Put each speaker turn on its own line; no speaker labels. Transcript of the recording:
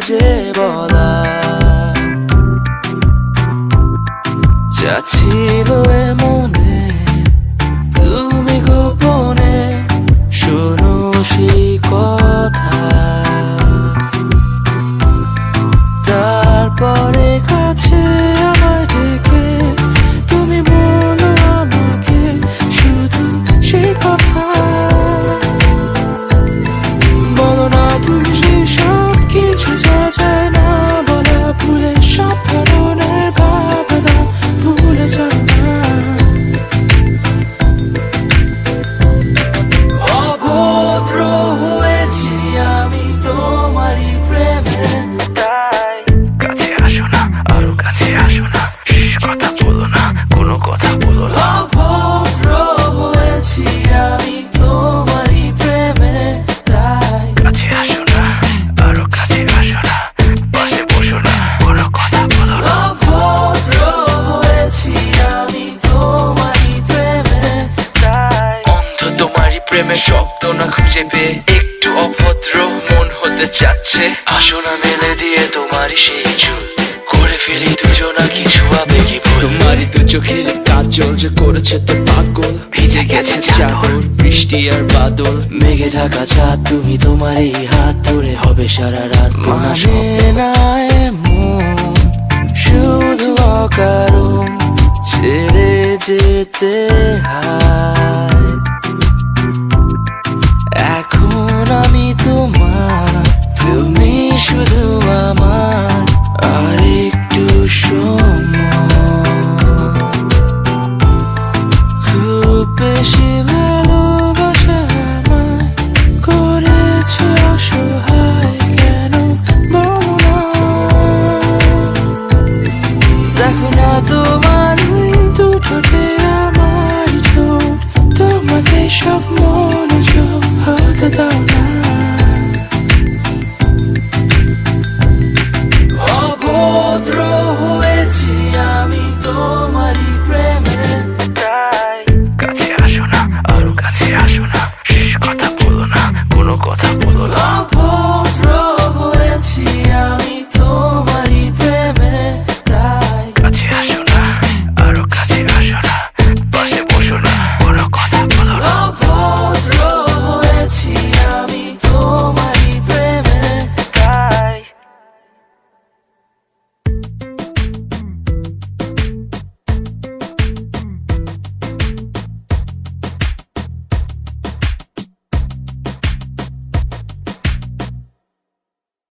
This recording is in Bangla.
যে বলা যা ছিল মনে তুমি গোপনে শোনো সেই কথা তারপরে কাছে আমায় ডেকে তুমি বলো আমাকে শুধু সেই কথা বলো না তুমি সেই সব কিছু যা যায় না বলা ভুলে সব ধরনের ভাবনা ভুলে যাও না অভদ্র হয়েছি আমি তোমারই প্রেমে তাই কাছে আসো না আরো কাছে আসো না কথা বলো না কোনো কথা বলো না অভদ্র হয়েছি আমি তোমারই প্রেমে তাই কাছে আসো না আরো কাছে আসো না পাশে বসো না কোনো কথা বলো না অভদ্র হয়েছি আমি তোমারই প্রেমে তাই অন্ধ তোমারই প্রেমে শব্দ না খুঁজে পেয়ে একটু অভদ্র মন হতে চাচ্ছে আসো না মেলে দিয়ে তোমারই সেই চুল করে ফেলি দুজনা কিছু আবেগী ভুল তোমারই দু চোখের কাজল যে করেছে তো পাগল ভিজে গেছে চাদর বৃষ্টি আর বাদল মেঘে ঢাকা চাঁদ তুমি তোমার এই হাত ধরে হবে সারা রাত মানে না এমন শুধু অকারণ ছেড়ে যেতে হয় এখন আমি তোমার